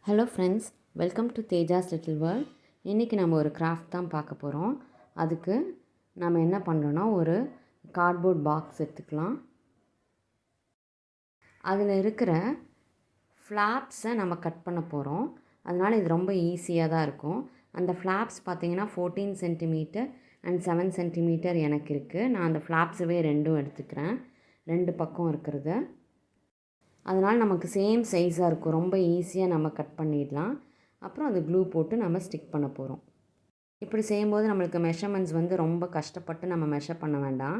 Hello friends, welcome to Tejas little world. இன்றைக்கி நம்ம ஒரு கிராஃப்ட் தான் பார்க்க போகிறோம். அதுக்கு நம்ம என்ன பண்ணுறோன்னா, ஒரு கார்ட்போர்ட் பாக்ஸ் எடுத்துக்கலாம். அதில் இருக்கிற ஃப்ளாப்ஸை நம்ம கட் பண்ண போகிறோம். அதனால் இது ரொம்ப ஈஸியாக தான் இருக்கும். அந்த ஃப்ளாப்ஸ் பார்த்திங்கன்னா 14 சென்டிமீட்டர் அண்ட் 7 சென்டிமீட்டர் எனக்கு இருக்குது. நான் அந்த ஃப்ளாப்ஸவே ரெண்டும் எடுத்துக்கிறேன், ரெண்டு பக்கம் இருக்கிறது. அதனால் நமக்கு சேம் சைஸாக இருக்கும், ரொம்ப ஈஸியாக நம்ம கட் பண்ணிடலாம். அப்புறம் அது க்ளூ போட்டு நம்ம ஸ்டிக் பண்ண போகிறோம். இப்படி செய்யும்போது நம்மளுக்கு மெஷர்மெண்ட்ஸ் ரொம்ப கஷ்டப்பட்டு நம்ம மெஷர் பண்ண வேண்டாம்.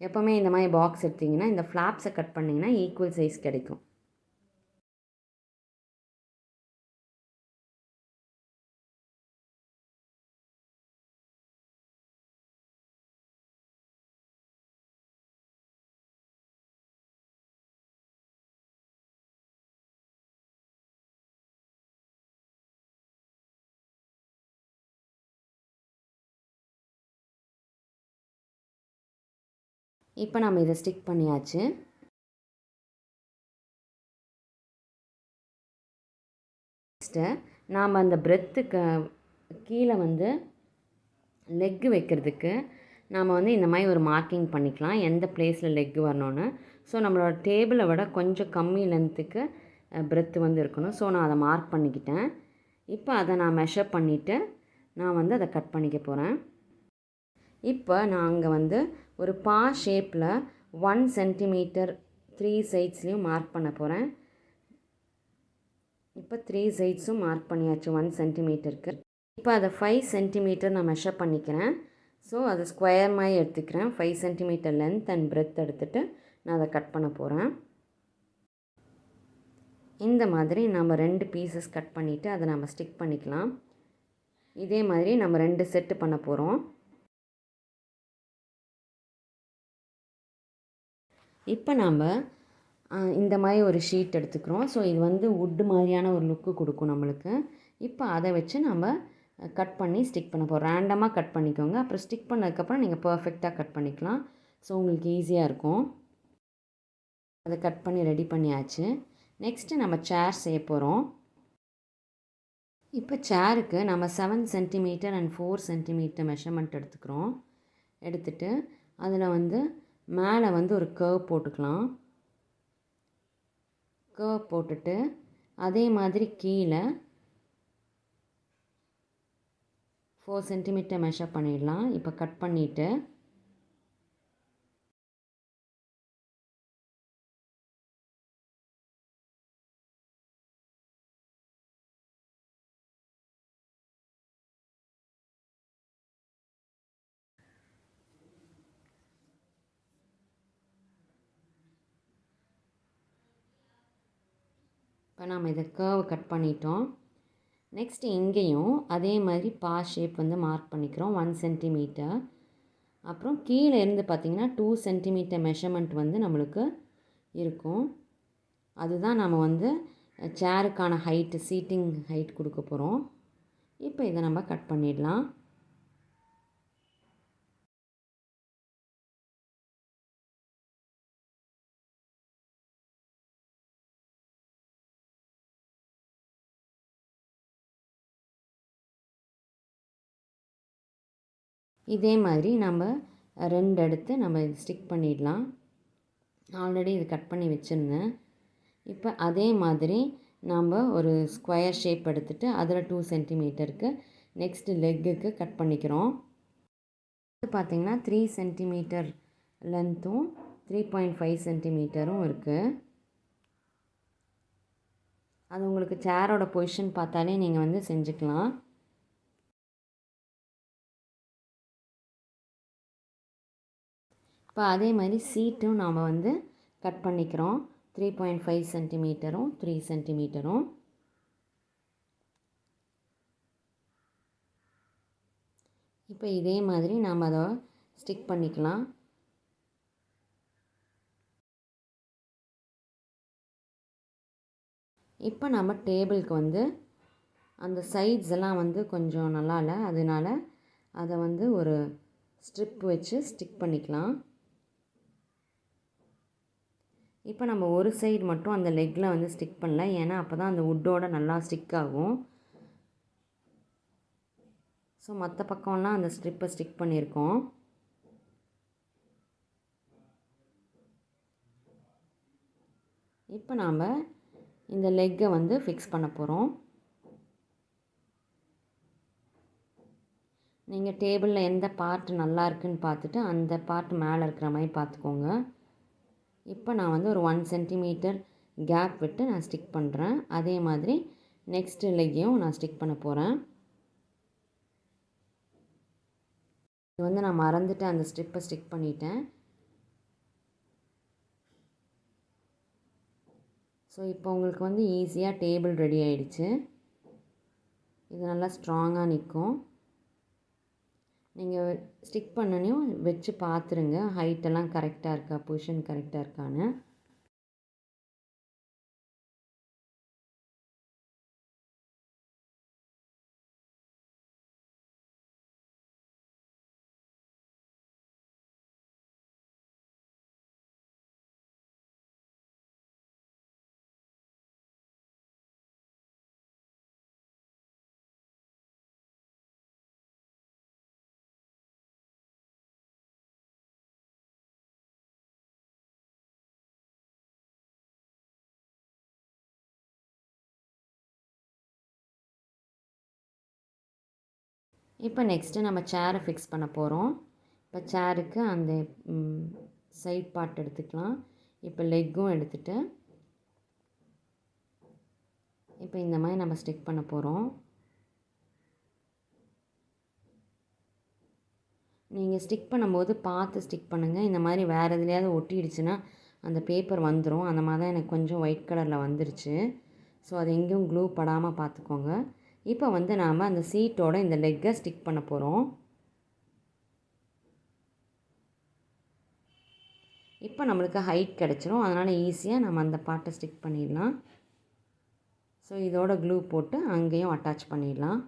எப்போவுமே இந்த மாதிரி பாக்ஸ் எடுத்திங்கன்னா இந்த ஃப்ளாப்ஸை கட் பண்ணிங்கன்னா ஈக்குவல் சைஸ் கிடைக்கும். இப்போ நம்ம இதை ஸ்டிக் பண்ணியாச்சு. நெக்ஸ்ட்டு நாம் அந்த பிரெத்துக்கு கீழே லெக்கு வைக்கிறதுக்கு நாம் இந்த மாதிரி ஒரு மார்க்கிங் பண்ணிக்கலாம், எந்த பிளேஸில் லெக்கு வரணும்னு. ஸோ நம்மளோட டேபிளை விட கொஞ்சம் கம்மி லென்த்துக்கு பிரெத்து இருக்கணும். ஸோ நான் அதை மார்க் பண்ணிக்கிட்டேன். இப்போ அதை நான் மெஷர் பண்ணிவிட்டு நான் அதை கட் பண்ணிக்க போகிறேன். இப்போ நான் அங்கே ஒரு பா ஷேப்பில் 1 சென்டிமீட்டர் 3 சைட்ஸ்லேயும் மார்க் பண்ண போகிறேன். இப்போ 3 சைட்ஸும் மார்க் பண்ணியாச்சு 1 சென்டிமீட்டருக்கு. இப்போ அதை 5 சென்டிமீட்டர் நான் மெஷர் பண்ணிக்கிறேன். ஸோ அதை ஸ்கொயர் மாதிரி எடுத்துக்கிறேன். 5 சென்டிமீட்டர் லென்த் அண்ட் பிரெத் எடுத்துகிட்டு நான் அதை கட் பண்ண போகிறேன். இந்த மாதிரி நம்ம 2 பீசஸ் கட் பண்ணிவிட்டு அதை நம்ம ஸ்டிக் பண்ணிக்கலாம். இதே மாதிரி நம்ம 2 செட்டு பண்ண போகிறோம். இப்போ நாம் இந்த மாதிரி ஒரு ஷீட் எடுத்துக்கிறோம். ஸோ இது வுட்டு மாதிரியான ஒரு லுக்கு கொடுக்கும் நம்மளுக்கு. இப்போ அதை வச்சு நம்ம கட் பண்ணி ஸ்டிக் பண்ண போகிறோம். ரேண்டமாக கட் பண்ணிக்கோங்க, அப்புறம் ஸ்டிக் பண்ணதுக்கப்புறம் நீங்கள் பர்ஃபெக்டாக கட் பண்ணிக்கலாம். ஸோ உங்களுக்கு ஈஸியாக இருக்கும். அதை கட் பண்ணி ரெடி பண்ணியாச்சு. நெக்ஸ்ட்டு நம்ம சேர் செய்ய போகிறோம். இப்போ சேருக்கு நம்ம 7 சென்டிமீட்டர் அண்ட் 4 சென்டிமீட்டர் மெஷர்மெண்ட் எடுத்துக்கிறோம். எடுத்துகிட்டு அதில் மேலே ஒரு கர்வ் போட்டுக்கலாம். கர்வ் போட்டுட்டு அதே மாதிரி கீழே 4 சென்டிமீட்டர் மெஷர் பண்ணிடலாம். இப்போ கட் பண்ணிவிட்டு இப்போ நாம் இதை கர்வ் கட் பண்ணிட்டோம். நெக்ஸ்ட்டு இங்கேயும் அதே மாதிரி பா ஷேப் மார்க் பண்ணிக்கிறோம் 1 சென்டிமீட்டர். அப்புறம் கீழே இருந்து பார்த்திங்கன்னா 2 சென்டிமீட்டர் மெஷர்மெண்ட் நம்மளுக்கு இருக்கும். அதுதான் நம்ம சேருக்கான ஹைட்டு, சீட்டிங் ஹைட் கொடுக்க போகிறோம். இப்போ இதை நம்ம கட் பண்ணிடலாம். இதே மாதிரி நம்ம 2 எடுத்து நம்ம ஸ்டிக் பண்ணிடலாம். ஆல்ரெடி இது கட் பண்ணி வச்சுருந்தேன். இப்போ அதே மாதிரி நம்ம ஒரு ஸ்கொயர் ஷேப் எடுத்துகிட்டு அதில் 2 சென்டிமீட்டருக்கு நெக்ஸ்ட்டு லெக்குக்கு கட் பண்ணிக்கிறோம். இது பார்த்திங்கன்னா 3 சென்டிமீட்டர் லென்த்தும் 3.5 சென்டிமீட்டரும் இருக்குது. அது உங்களுக்கு சேரோட பொசிஷன் பார்த்தாலே நீங்கள் செஞ்சுக்கலாம். இப்போ அதே மாதிரி சீட்டும் நாம் கட் பண்ணிக்கிறோம். 3.5 சென்டிமீட்டரும் 3 சென்டிமீட்டரும். இப்போ இதே மாதிரி நாம் அதை ஸ்டிக் பண்ணிக்கலாம். இப்போ நம்ம டேபிளுக்கு அந்த சைட்ஸ் எல்லாம் கொஞ்சம் நல்லா இல்லை, அதனால் அதை ஒரு ஸ்ட்ரிப் வச்சு ஸ்டிக் பண்ணிக்கலாம். இப்போ நம்ம ஒரு சைடு மட்டும் அந்த லெக்கில் வந்து ஸ்டிக் பண்ணல, ஏன்னா அப்போ தான் அந்த வுட்டோட நல்லா ஸ்டிக் ஆகும். ஸோ மற்ற பக்கம்லாம் அந்த ஸ்ட்ரிப்பை ஸ்டிக் பண்ணியிருக்கோம். இப்போ நாம் இந்த லெக்கை வந்து ஃபிக்ஸ் பண்ண போகிறோம். நீங்கள் டேபிளில் எந்த பார்ட் நல்லா இருக்குன்னு பார்த்துட்டு அந்த பார்ட் மேலே இருக்கிற மாதிரி பார்த்துக்கோங்க. இப்போ நான் வந்து ஒரு 1 சென்டிமீட்டர் கேப் விட்டு நான் ஸ்டிக் பண்ணுறேன். அதே மாதிரி நெக்ஸ்ட் லெக்கையும் நான் ஸ்டிக் பண்ண போகிறேன். இது வந்து நான் மறந்துட்டு அந்த ஸ்ட்ரிப்பை ஸ்டிக் பண்ணிட்டேன். ஸோ இப்போ உங்களுக்கு வந்து ஈஸியாக டேபிள் ரெடி ஆகிடுச்சு. இது நல்லா ஸ்ட்ராங்காக நிற்கும். நீங்கள் ஸ்டிக் பண்ணனையும் வச்சு பார்த்துருங்க, ஹைட்டெல்லாம் கரெக்டாக இருக்கா, பொசிஷன் கரெக்டாக இருக்கான்னு. இப்போ நெக்ஸ்ட்டு நம்ம சேரை ஃபிக்ஸ் பண்ண போகிறோம். இப்போ சேருக்கு அந்த சைட் பார்ட் எடுத்துக்கலாம். இப்போ லெக்கும் எடுத்துகிட்டு இப்போ இந்த மாதிரி நம்ம ஸ்டிக் பண்ண போகிறோம். நீங்கள் ஸ்டிக் பண்ணும்போது பார்த்து ஸ்டிக் பண்ணுங்கள். இந்த மாதிரி வேறு எதுலையாவது ஒட்டிடுச்சுன்னா அந்த பேப்பர் வந்துடும். அந்த மாதிரி தான் எனக்கு கொஞ்சம் ஒயிட் கலரில் வந்துருச்சு. ஸோ அது எங்கேயும் க்ளூ படாமல் பார்த்துக்கோங்க. இப்போ வந்து நாம் அந்த சீட்டோட இந்த லெக்கை ஸ்டிக் பண்ண போகிறோம். இப்போ நம்மளுக்கு ஹைட் கிடச்சிரும். அதனால் ஈஸியாக நம்ம அந்த பார்ட்டை ஸ்டிக் பண்ணிடலாம். ஸோ இதோட க்ளூ போட்டு அங்கேயும் அட்டாச் பண்ணிடலாம்.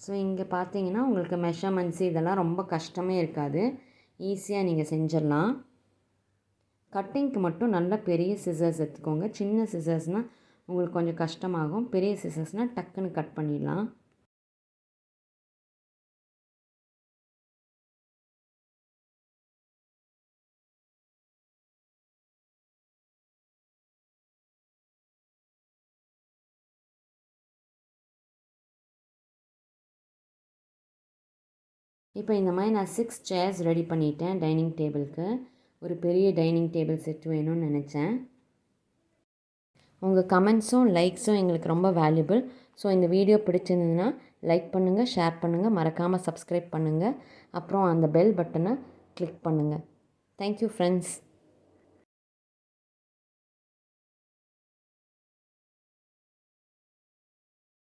ஸோ இங்கே பார்த்தீங்கன்னா உங்களுக்கு மெஷர்மெண்ட்ஸு இதெல்லாம் ரொம்ப கஷ்டமே இருக்காது. ஈஸியாக நீங்கள் செஞ்சிடலாம். கட்டிங்க்கு மட்டும் நல்ல பெரிய சிசர்ஸ் எடுத்துக்கோங்க. சின்ன சிசர்ஸ்னால் உங்களுக்கு கொஞ்சம் கஷ்டமாகும். பெரிய சிசர்ஸ்னால் டக்குன்னு கட் பண்ணிடலாம். இப்போ இந்த மாதிரி நான் 6 சேர்ஸ் ரெடி பண்ணிட்டேன் டைனிங் டேபிளுக்கு. ஒரு பெரிய டைனிங் டேபிள் செட் வேணும்னு நினச்சேன். உங்கள் கமெண்ட்ஸும் லைக்ஸும் எங்களுக்கு ரொம்ப வேல்யூபிள். ஸோ இந்த வீடியோ பிடிச்சிருந்ததுன்னா லைக் பண்ணுங்கள், ஷேர் பண்ணுங்கள், மறக்காமல் சப்ஸ்கிரைப் பண்ணுங்கள். அப்புறம் அந்த பெல் பட்டனை கிளிக் பண்ணுங்கள். Thank you friends.